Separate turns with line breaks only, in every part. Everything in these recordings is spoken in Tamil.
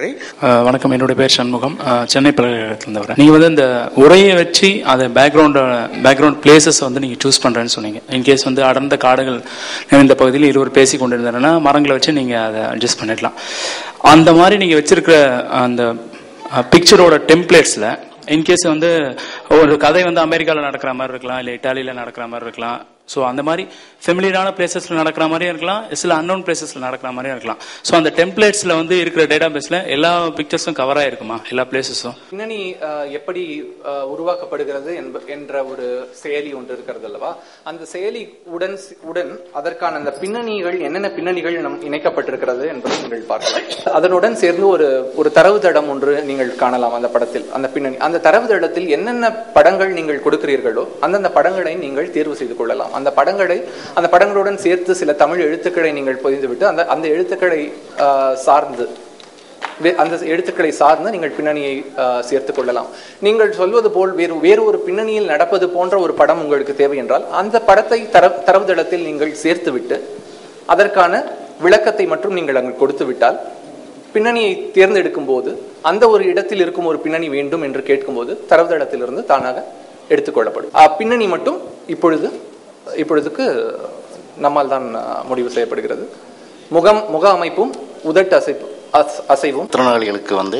வணக்கம், என்னுடைய பேர் சண்முகம், சென்னை பல்கலைக்கழகத்திலிருந்து வரேன். நீங்கள் வந்து இந்த உரையை வச்சு அதை பேக்ரவுண்ட் பிளேசஸ் வந்து நீங்கள் சூஸ் பண்ணுறேன்னு சொன்னீங்க. இன்கேஸ் வந்து அடர்ந்த காடுகள் இந்த பகுதியில் இருவர் பேசி கொண்டு இருந்தாருன்னா மரங்களை வச்சு நீங்கள் அதை அட்ஜஸ்ட் பண்ணிடலாம். அந்த மாதிரி நீங்கள் வச்சிருக்கிற அந்த பிக்சரோட டெம்ப்ளேட்ஸில் இன்கேஸ் வந்து ஒரு கதை வந்து அமெரிக்காவில் நடக்கிற மாதிரி இருக்கலாம், இல்லை இட்டாலியில் நடக்கிற மாதிரி இருக்கலாம். ஸோ அந்த மாதிரி ஃபெமிலியரான பிளேசஸில் நடக்கிற மாதிரியும் இருக்கலாம், சில அன்னோன் பிளேசஸில் நடக்கிற மாதிரியும் இருக்கலாம். ஸோ அந்த டெம்ப்ளேட்ஸில் வந்து இருக்கிற டேட்டா பேஸில் எல்லா பிக்சர்ஸும் கவர் ஆகிருக்குமா, எல்லா பிளேசஸும்?
பின்னணி எப்படி உருவாக்கப்படுகிறது என்ற ஒரு செயலி ஒன்று இருக்கிறது அல்லவா? அந்த செயலி உடன் அதற்கான அந்த பின்னணிகள் என்னென்ன பின்னணிகள் இணைக்கப்பட்டிருக்கிறது என்பதை நீங்கள் பார்க்கலாம். அதனுடன் சேர்ந்து ஒரு தரவுத்தடம் ஒன்று நீங்கள் காணலாம். அந்த படத்தில் அந்த பின்னணி, அந்த தரவுத்தடத்தில் என்னென்ன படங்கள் நீங்கள் கொடுக்கிறீர்களோ அந்தந்த படங்களை நீங்கள் தேர்வு செய்து கொள்ளலாம். அந்த படங்களுடன் சேர்த்து சில தமிழ் எழுத்துக்களை நீங்கள் பொதிந்துவிட்டு அந்த எழுத்துக்களை சார்ந்து நீங்கள் பின்னணியை சேர்த்துக் கொள்ளலாம். நீங்கள் சொல்வது போல் வேறு ஒரு பின்னணியில் நடப்பது போன்ற ஒரு படம் உங்களுக்கு தேவை என்றால் அந்த படத்தை தரவுத்தளத்தில் நீங்கள் சேர்த்துவிட்டு அதற்கான விளக்கத்தை மட்டும் நீங்கள் அங்கு கொடுத்து விட்டால், பின்னணியை தேர்ந்தெடுக்கும் போது அந்த ஒரு இடத்தில் இருக்கும் ஒரு பின்னணி வேண்டும் என்று கேட்கும் போது தரவுத்தளத்திலிருந்து தானாக எடுத்துக்கொள்ளப்படும். பின்னணி மட்டும் இப்பொழுதுக்கு நம்மால் தான் முடிவு செய்யப்படுகிறது. முக அமைப்பும் உதட்டு அசைவும்
திறனாளிகளுக்கு வந்து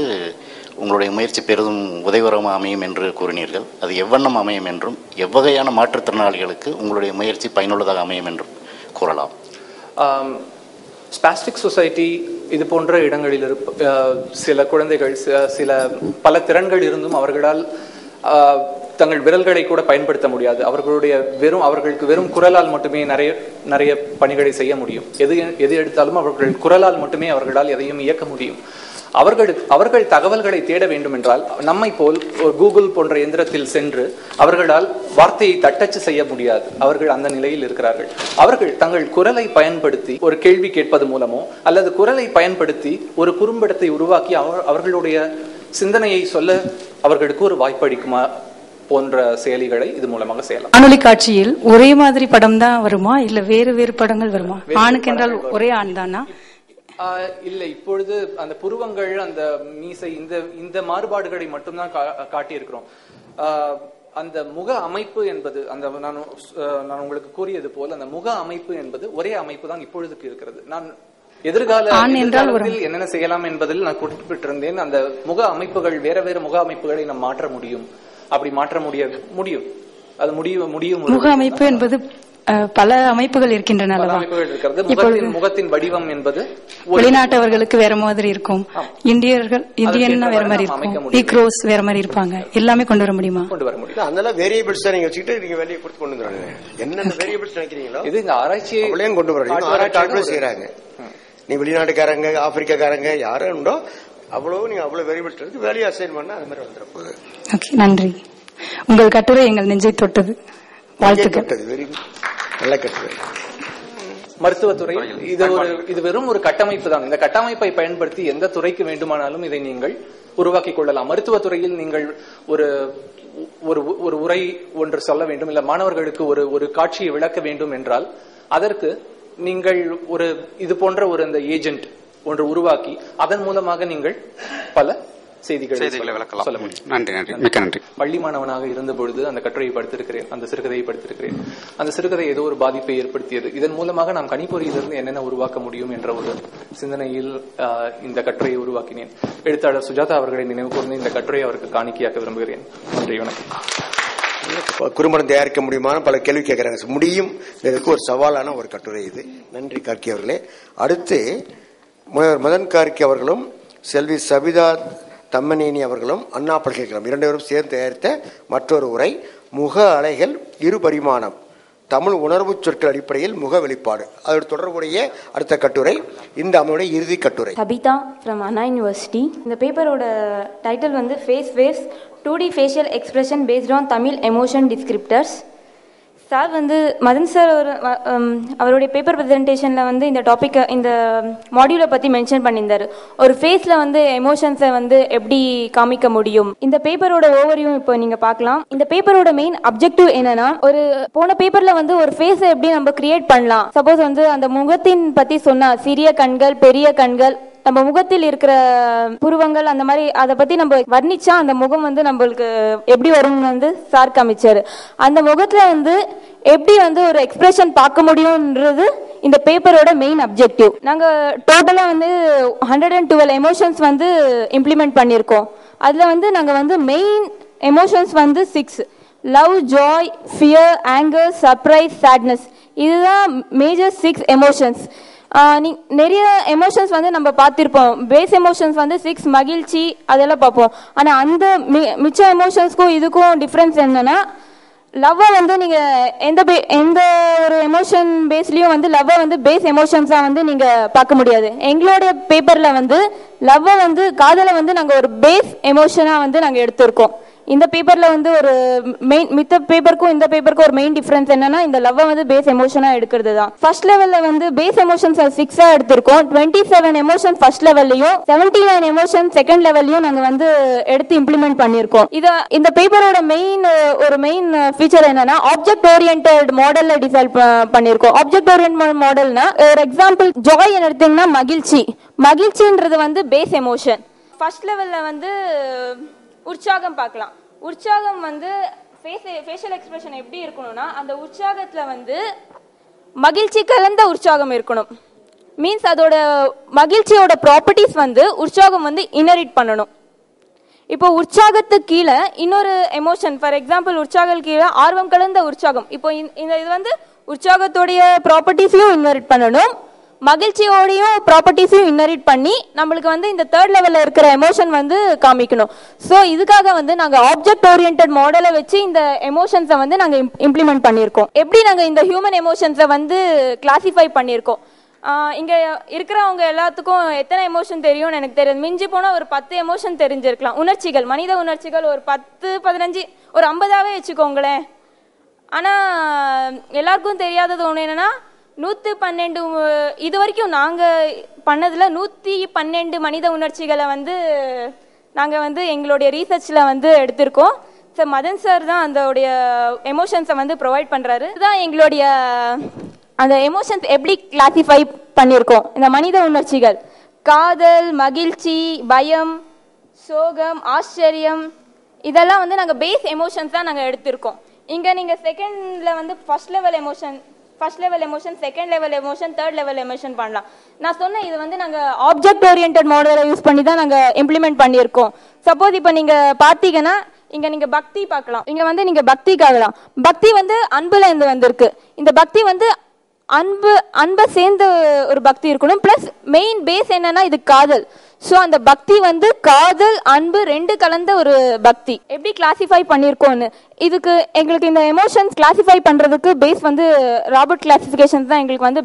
உங்களுடைய முயற்சி பெரிதும் உதவிகரமாக அமையும் என்று கூறினீர்கள். அது எவ்வண்ணம் அமையும் என்றும், எவ்வகையான மாற்றுத்திறனாளிகளுக்கு உங்களுடைய முயற்சி பயனுள்ளதாக அமையும் என்றும் கூறலாம்.
ஸ்பாஸ்டிக் சொசைட்டி இது போன்ற இடங்களில் சில குழந்தைகள் பல திறன்கள் இருந்தும் அவர்களால் தங்கள் விரல்களை கூட பயன்படுத்த முடியாது. அவர்களுக்கு வெறும் குரலால் மட்டுமே நிறைய பணிகளை செய்ய முடியும். எது எடுத்தாலும் அவர்கள் குரலால் மட்டுமே அவர்களால் எதையும் இயக்க முடியும். அவர்கள் தகவல்களை தேட வேண்டும் என்றால் நம்மை போல் ஒரு கூகுள் போன்ற எந்திரத்தில் சென்று அவர்களால் வார்த்தையை தட்டச்சு செய்ய முடியாது. அவர்கள் அந்த நிலையில் இருக்கிறார்கள். அவர்கள் தங்கள் குரலை பயன்படுத்தி ஒரு கேள்வி கேட்பது மூலமோ அல்லது குரலை பயன்படுத்தி ஒரு குறும்படத்தை உருவாக்கி அவர்களுடைய சிந்தனையை சொல்ல அவர்களுக்கு ஒரு வாய்ப்பளிக்குமா போன்ற செயலிகளை இது மூலமாக செய்யலாம்.
காணொலி காட்சியில் ஒரே மாதிரி படம் தான் வருமா, இல்ல வேறு படங்கள் வருமா? ஆணுக்கு என்றால் ஒரே ஆண் தானா?
இல்லை, இப்பொழுது அந்த புருவங்கள், அந்த மீசை, இந்த மாறுபாடுகளை மட்டும்தான் காட்டி இருக்கிறோம். அந்த முக அமைப்பு என்பது, நான் உங்களுக்கு கூறியது போல் அந்த முக அமைப்பு என்பது ஒரே அமைப்பு தான் இப்பொழுதுக்கு இருக்கிறது. நான் எதிர்காலத்தில் என்னென்ன செய்யலாம் என்பதில் நான் குறிப்பிட்டிருந்தேன். அந்த முக அமைப்புகள் வேற முக அமைப்புகளை நாம் மாற்ற முடியும். அப்படி மாற்ற முடியும். அது முடியும்.
முக அமைப்பு என்பது பல அமைப்புகள் இருக்கின்றன.
முகத்தின் வடிவம் என்பது
வெளிநாட்டவர்களுக்கு வேற மாதிரி இருக்கும், இந்தியன்னா வேற மாதிரி இருக்கும், ஈக்ரோஸ் வேற மாதிரி இருப்பாங்க. எல்லாமே கொண்டு வர முடியுமா?
கொண்டு வர முடியும். அதனால வேரியபிள்ஸ் நீங்க வச்சுக்கிட்டு நீங்க வெளியே கொடுத்து கொண்டு வந்துடுறாங்க. என்னென்ன வேரியபிள்ஸ் நினைக்கிறீங்களோ இது இந்த ஆராய்ச்சியை கொண்டு வரணும். ஆராய்ச்சி செய்யறாங்க. நீ வெளிநாட்டுக்காரங்க, ஆப்பிரிக்காரங்க யாரும் உண்டோ அவ்வளவு நீங்க அவ்வளவு வேரியபிள்ஸ் இருக்கு, வேலையை அசைன் பண்ணா அது மாதிரி வந்துட போகுது.
ஓகே, நன்றி. உங்கள் கட்டுரை எங்கள் நெஞ்சை தொட்டது. வாழ்த்துக்கள்.
நல்ல கட்டுரை.
மருத்துவத்துறையில் இது வெறும் ஒரு கட்டமைப்பு தான். இந்த கட்டமைப்பை பயன்படுத்தி எந்த துறைக்கு வேண்டுமானாலும் இதை நீங்கள் உருவாக்கிக் கொள்ளலாம். மருத்துவத்துறையில் நீங்கள் ஒரு உரை ஒன்று சொல்ல வேண்டும், இல்ல மாணவர்களுக்கு ஒரு காட்சியை விளக்க வேண்டும் என்றால் அதற்கு நீங்கள் இது போன்ற அந்த ஏஜென்ட் ஒன்று உருவாக்கி அதன் மூலமாக நீங்கள் பல செய்திகளை சொல்ல முடியும்.
நன்றி, மிக்க நன்றி.
பள்ளி மாணவனாக இருந்த பொழுது அந்த கட்டுரையை படித்திருக்கிறேன், அந்த சிறுகதையை படித்திருக்கிறேன். அந்த சிறுகதை ஏதோ ஒரு பாதிப்பை ஏற்படுத்தியது. இதன் மூலமாக நாம் கணிப்பொறியிலிருந்து என்னென்ன உருவாக்க முடியும் என்ற ஒரு சிந்தனையில் இந்த கட்டுரையை உருவாக்கினேன். எழுத்தாளர் சுஜாதா அவர்களை நினைவு கூர்ந்து இந்த கட்டுரையை அவருக்கு காணிக்கையாக்க விரும்புகிறேன். நன்றி, வணக்கம்.
குறும்படம் தயாரிக்க முடியுமான பல கேள்வி கேட்கிறாங்க. முடியும், இதற்கு ஒரு சவாலான ஒரு கட்டுரை இது. நன்றி கார்கி அவர்களே. அடுத்து மதன் கார்கி அவர்களும் செல்வி சபிதா தம்மனேனி அவர்களும் அண்ணா பல்கலைக்கழகம் இரண்டு சேர்ந்து தயாரித்த மற்றொரு உரை, முக அலைகள் இருபரிமாணம், தமிழ் உணர்வு சொற்கள் அடிப்படையில் முக வெளிப்பாடு. அதோடு தொடர்புடைய அடுத்த கட்டுரை இந்த அம்மையுடைய இறுதி கட்டுரை.
Sabitha from Anna university. இந்த பேப்பரோட டைட்டில் வந்து face waves 2D facial expression based on Tamil emotion descriptors. Sir வந்து மதன் சார் அவருடைய பேப்பர் ப்ரெசன்டேஷனில் வந்து இந்த டாப்பிக்கை, இந்த மாடியூலை பற்றி மென்ஷன் பண்ணியிருந்தார். ஒரு ஃபேஸில் வந்து எமோஷன்ஸை வந்து எப்படி காமிக்க முடியும். இந்த பேப்பரோட ஓவர்வியூ இப்போ நீங்கள் பார்க்கலாம். இந்த பேப்பரோட மெயின் அப்ஜெக்டிவ் என்னன்னா, போன பேப்பரில் வந்து ஒரு ஃபேஸை எப்படி நம்ம கிரியேட் பண்ணலாம். சப்போஸ் வந்து அந்த முகத்தின் பற்றி சொன்னால் சிறிய கண்கள், பெரிய கண்கள், நம்ம முகத்தில் இருக்கிற புருவங்கள் அந்த மாதிரி அதை பத்தி நம்ம வர்ணிச்சா அந்த முகம் வந்து நம்மளுக்கு எப்படி வரும்னு வந்து சார் காமிச்சாரு. அந்த முகத்துல வந்து எப்படி வந்து ஒரு எக்ஸ்பிரஷன் பார்க்க முடியும்ன்றது இந்த பேப்பரோட மெயின் அப்ஜெக்டிவ். நாங்க டோட்டலா வந்து 112 எமோஷன்ஸ் வந்து இம்ப்ளிமெண்ட் பண்ணியிருக்கோம். அதுல வந்து நாங்க வந்து மெயின் எமோஷன்ஸ் வந்து 6: love, joy, fear, anger, surprise, sadness. இதுதான் மேஜர் 6 எமோஷன்ஸ். நிறைய எமோஷன்ஸ் வந்து நம்ம பார்த்திருப்போம். பேஸ் எமோஷன்ஸ் வந்து 6, மகிழ்ச்சி அதெல்லாம் பார்ப்போம். ஆனா அந்த மிச்ச எமோஷன்ஸ்க்கும் இதுக்கும் டிஃபரன்ஸ் என்னன்னா, லவ்வை வந்து நீங்க எந்த ஒரு எமோஷன் பேஸ்லயும் வந்து லவ்வை வந்து பேஸ் எமோஷன்ஸா வந்து நீங்க பார்க்க முடியாது. எங்களுடைய பேப்பர்ல வந்து லவ்வை வந்து காதலை வந்து நாங்க ஒரு பேஸ் எமோஷனா வந்து நாங்க எடுத்திருக்கோம். இந்த பேப்பர்ல வந்து ஒரு மெயின் மித்த பேப்பருக்கும் இந்த பேப்பருக்கும் ஒரு மெயின் டிஃபரன்ஸ் என்னன்னா, இந்த லவ்வை வந்து பேஸ் எமோஷனா எடுக்கிறது தான். ஃபர்ஸ்ட் லெவல்ல வந்து பேஸ் எமோஷன்ஸ் 6 எடுத்திருக்கோம். 27 எமோஷன் ஃபர்ஸ்ட் லெவல்லையும் 79 எமோஷன் செகண்ட் லெவல்லையும் நாங்க வந்து எடுத்து இம்ப்ளிமெண்ட் பண்ணிருக்கோம். இந்த பேப்பரோட மெயின் ஃபீச்சர் என்னன்னா, ஆப்ஜெக்ட் ஓரியன்டட் மாடல்ல டிசைன் பண்ணிருக்கோம். ஆப்ஜெக்ட் ஓரியன்டட் மாடல்னா, ஒரு எக்ஸாம்பிள் ஜாய் எடுத்தீங்கன்னா மகிழ்ச்சின்றது வந்து பேஸ் எமோஷன். ஃபர்ஸ்ட் லெவல்ல வந்து உற்சாகம் பார்க்கலாம். உற்சாகம் வந்து ஃபேஷியல் எக்ஸ்பிரஷன் எப்படி இருக்கணும்னா, அந்த உற்சாகத்துல வந்து மகிழ்ச்சி கலந்த உற்சாகம் இருக்கணும். மீன்ஸ் அதோட மகிழ்ச்சியோட ப்ராப்பர்ட்டிஸ் வந்து உற்சாகம் வந்து இன்ஹெரிட் பண்ணணும். இப்போ உற்சாகத்துக்கு கீழே இன்னொரு எமோஷன், ஃபார் எக்ஸாம்பிள் உற்சாகம் கீழே ஆர்வம் கலந்த உற்சாகம். இப்போ இது வந்து உற்சாகத்தோடைய ப்ராப்பர்ட்டிஸையும் இன்ஹெரிட் பண்ணணும், மகிழ்ச்சியோடையும் ப்ராப்பர்ட்டிஸையும் இன்ஹெரிட் பண்ணி நம்மளுக்கு வந்து இந்த தேர்ட் லெவல்ல இருக்கிற எமோஷன் வந்து காமிக்கணும். ஸோ இதுக்காக வந்து நாங்க ஆப்ஜெக்ட் ஓரியன்டட் மாடலை வச்சு இந்த எமோஷன்ஸை வந்து நாங்க இம்ப்ளிமெண்ட் பண்ணியிருக்கோம். எப்படி நாங்க இந்த ஹியூமன் எமோஷன்ஸை வந்து கிளாசிஃபை பண்ணியிருக்கோம். இங்க இருக்கிறவங்க எல்லாத்துக்கும் எத்தனை எமோஷன் தெரியும்னு எனக்கு தெரியாது. மிஞ்சி போனா ஒரு 10 எமோஷன் தெரிஞ்சிருக்கலாம். உணர்ச்சிகள், மனித உணர்ச்சிகள் ஒரு 10, 15, ஒரு 50ஆவே வச்சுக்கோங்களேன். ஆனா எல்லாருக்கும் தெரியாதது ஒண்ணு என்னன்னா, 112 இது வரைக்கும் நாங்க பண்ணதுல 112 மனித உணர்ச்சிகளை வந்து நாங்க வந்து எங்களுடைய ரீசர்ச்ல வந்து எடுத்திருக்கோம். ஸோ மதன் சார் தான் அதோடைய எமோஷன்ஸை வந்து ப்ரொவைட் பண்றாரு. இதுதான் எங்களுடைய அந்த எமோஷன்ஸ் எப்படி கிளாசிஃபை பண்ணியிருக்கோம். இந்த மனித உணர்ச்சிகள் காதல், மகிழ்ச்சி, பயம், சோகம், ஆச்சரியம், இதெல்லாம் வந்து நாங்கள் பேஸ் எமோஷன்ஸ் தான் நாங்கள் எடுத்திருக்கோம். இங்கே நீங்கள் செகண்ட்ல வந்து first level emotion, second level emotion, third level emotion பண்ணலாம். நான் சொன்னேன் இது வந்து நாங்கள் ஆப்ஜெக்ட் ஓரியன்டட் மாடலை யூஸ் பண்ணி தான் நாங்கள் இம்ப்ளிமெண்ட் பண்ணியிருக்கோம். சப்போஸ் இப்போ நீங்கள் பார்த்தீங்கன்னா இங்க நீங்க பக்தி பார்க்கலாம். இங்க வந்து நீங்க பக்தி காணலாம். பக்தி வந்து அன்புல இருந்து வந்திருக்கு. இந்த பக்தி வந்து அன்பை சேர்ந்த ஒரு பக்தி இருக்கணும். பிளஸ் மெயின் பேஸ் என்னன்னா இது காதல். ஸோ அந்த பக்தி வந்து காதல், அன்பு ரெண்டு கலந்த ஒரு பக்தி. எப்படி கிளாசிஃபை பண்ணியிருக்கோன்னு இதுக்கு எங்களுக்கு இந்த எமோஷன்ஸ் கிளாசிஃபை பண்றதுக்கு பேஸ் வந்து ராபர்ட் கிளாசிஃபிகேஷன்ஸ் தான் எங்களுக்கு வந்து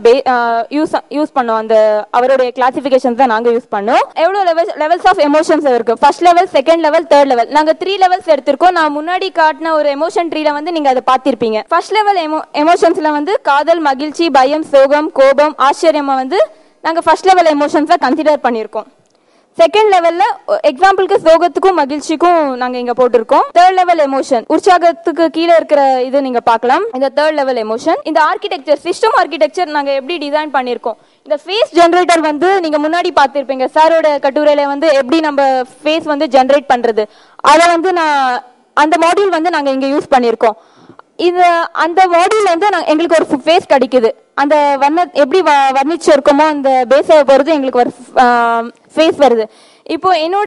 யூஸ் பண்ணோம். அந்த அவருடைய கிளாசிஃபிகேஷன்ஸ் தான் நாங்கள் யூஸ் பண்ணோம். எவ்வளோ லெவல்ஸ் ஆஃப் எமோஷன்ஸ் இருக்கு, first level, second level, third level. நாங்கள் 3 லெவல்ஸ் எடுத்திருக்கோம். நான் முன்னாடி காட்டின ஒரு எமோஷன் ட்ரீல வந்து நீங்க அதை பார்த்திருப்பீங்க. ஃபர்ஸ்ட் லெவல் எமோஷன்ஸ்ல வந்து காதல், மகிழ்ச்சி, பயம், சோகம், கோபம், ஆச்சரியமா வந்து நாங்கள் ஃபர்ஸ்ட் லெவல் எமோஷன்ஸை கன்சிடர் பண்ணியிருக்கோம். செகண்ட் லெவல்ல எக்ஸாம்பிளுக்கு சோகத்துக்கும் மகிழ்ச்சிக்கும் நாங்க இங்க போட்டிருக்கோம். தேர்ட் லெவல் எமோஷன் உற்சாகத்துக்கு கீழே இருக்கிற இது நீங்க பார்க்கலாம். இந்த தேர்ட் லெவல் எமோஷன். இந்த ஆர்கிடெக்சர், சிஸ்டம் ஆர்கிடெக்சர் நாங்க எப்படி டிசைன் பண்ணிருக்கோம். இந்த ஃபேஸ் ஜெனரேட்டர் வந்து நீங்க முன்னாடி பார்த்திருப்பீங்க. சாரோட கட்டுரையில வந்து எப்படி நம்ம ஃபேஸ் வந்து ஜெனரேட் பண்றது, அதை வந்து அந்த மாடியூல் வந்து நாங்க இங்க யூஸ் பண்ணிருக்கோம். இது அந்த மாடியூல் வந்து எங்களுக்கு ஒரு ஃபேஸ் கிடைக்குது. அந்த எப்படி வர்ணிச்சிருக்கோமோ அந்த பேஸை பொறுத்து எங்களுக்கு ஒரு ஃபேஸ் வருது. இப்போ என்னோட